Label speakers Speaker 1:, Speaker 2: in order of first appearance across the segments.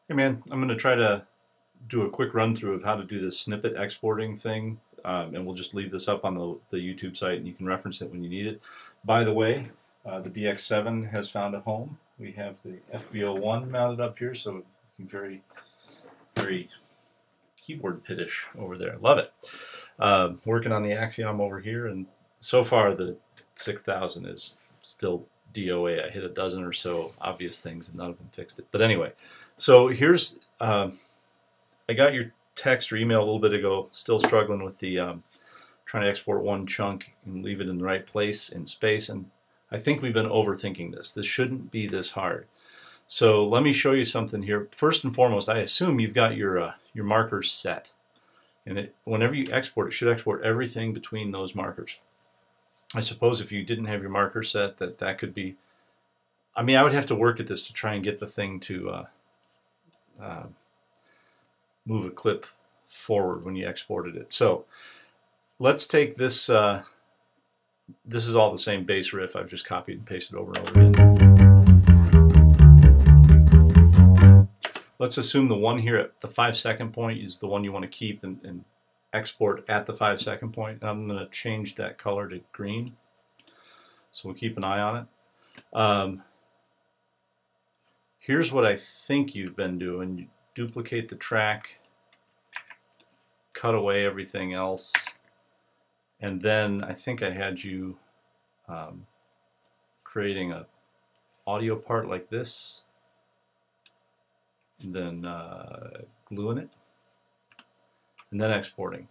Speaker 1: Hey man, I'm going to try to do a quick run through of how to do this snippet exporting thing, and we'll just leave this up on the YouTube site and you can reference it when you need it. By the way, the DX7 has found a home. We have the FBO1 mounted up here, so looking very, very keyboard pittish over there. Love it. Working on the Axiom over here, and so far the 6000 is still DOA. I hit a dozen or so obvious things and none of them fixed it. But anyway, so here's I got your text or email a little bit ago. Still struggling with the trying to export one chunk and leave it in the right place in space, and I think we've been overthinking this. This shouldn't be this hard. So let me show you something here. First and foremost, I assume you've got your markers set, and whenever you export, it should export everything between those markers. I suppose if you didn't have your marker set, that could be. I mean, I would have to work at this to try and get the thing to move a clip forward when you exported it. So let's take this. This is all the same bass riff. I've just copied and pasted over and over again. Let's assume the one here at the 5-second point is the one you want to keep and export at the 5-second point. I'm going to change that color to green, so we'll keep an eye on it. Here's what I think you've been doing. You duplicate the track, cut away everything else, and then I think I had you creating a audio part like this, and then gluing it, and then exporting.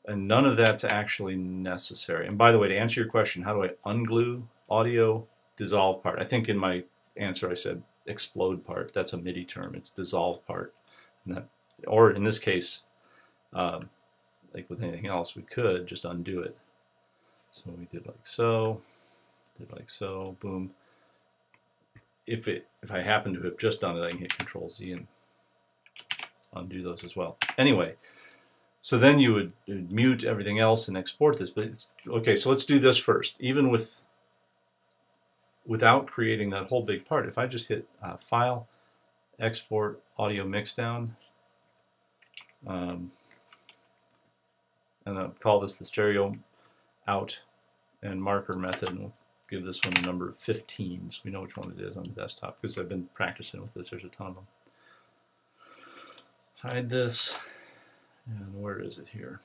Speaker 1: And none of that's actually necessary. And by the way, to answer your question, how do I unglue audio? Dissolve part. I think in my answer I said explode part. That's a MIDI term. It's dissolve part. And that, or in this case, like with anything else, we could just undo it. So we did like so, boom. If I happen to have just done it, I can hit Control Z and undo those as well. Anyway, so then you would mute everything else and export this. But it's okay. So let's do this first. Even without creating that whole big part, if I just hit File, Export, Audio Mixdown, and I'll call this the stereo out and marker method, and we'll give this one a number of 15, so we know which one it is on the desktop because I've been practicing with this. There's a ton of them. Hide this, and where is it here?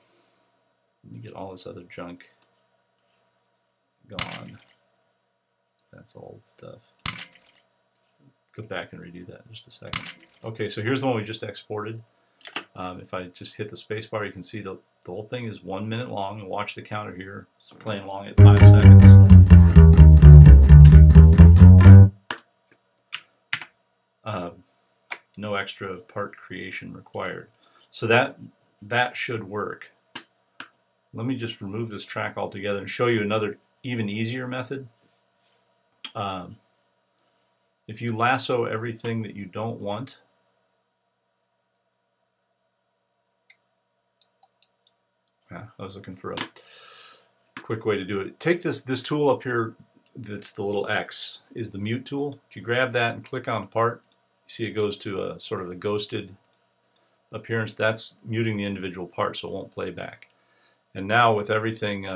Speaker 1: Let me get all this other junk gone. That's old stuff. Go back and redo that in just a second. Okay, so here's the one we just exported. If I just hit the space bar, you can see the whole thing is 1 minute long, and watch the counter here. It's playing along at 5 seconds. No extra part creation required. So that should work. Let me just remove this track altogether and show you another even easier method. If you lasso everything that you don't want, I was looking for a quick way to do it. Take this tool up here, that's the little X, is the mute tool. If you grab that and click on part, you see it goes to a sort of a ghosted appearance. That's muting the individual part so it won't play back. And now with everything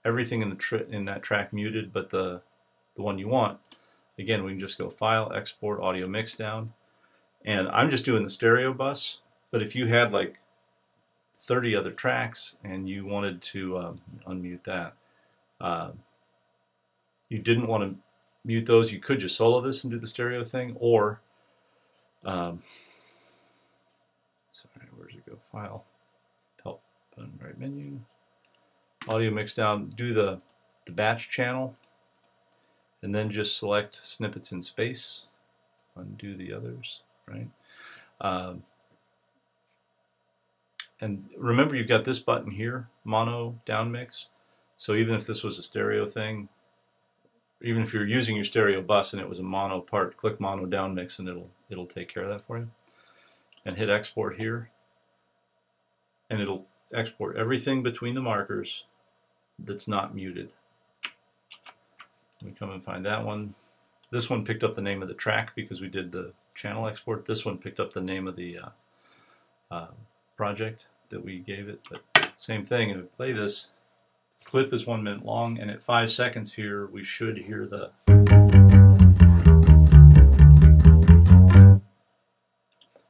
Speaker 1: everything in that track muted but the one you want, again we can just go File, Export, Audio Mixdown, and I'm just doing the stereo bus, but if you had like 30 other tracks and you wanted to unmute that, you didn't want to mute those, you could just solo this and do the stereo thing, or sorry, where does it go? File, help, button, right menu, Audio Mixdown, do the batch channel, and then just select snippets in space, undo the others, right? And remember, you've got this button here, mono down mix. So even if this was a stereo thing, even if you're using your stereo bus and it was a mono part, click mono down mix and it'll take care of that for you. And hit export here, and it'll export everything between the markers that's not muted. Let me come and find that one. This one picked up the name of the track because we did the channel export. This one picked up the name of the project that we gave it, but same thing. If I play this, clip is 1 minute long, and at 5 seconds here, we should hear the.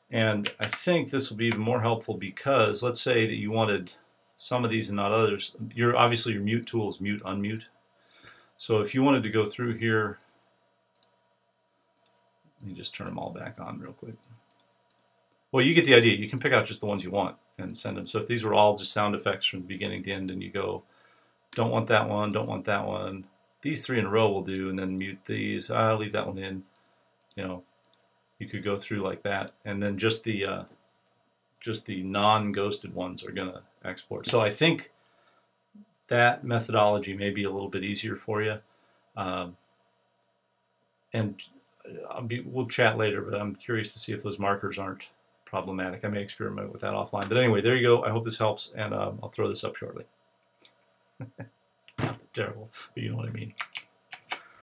Speaker 1: And I think this will be even more helpful because let's say that you wanted some of these and not others. Obviously your mute tool is mute, unmute. So if you wanted to go through here, let me just turn them all back on real quick. Well, you get the idea. You can pick out just the ones you want and send them. So if these were all just sound effects from the beginning to end, and you go, don't want that one, don't want that one, these 3 in a row will do, and then mute these. I'll leave that one in. You know, you could go through like that, and then just the non-ghosted ones are going to export. So I think that methodology may be a little bit easier for you. And we'll chat later, but I'm curious to see if those markers aren't problematic. I may experiment with that offline. But anyway, there you go. I hope this helps, and I'll throw this up shortly. Terrible, but you know what I mean.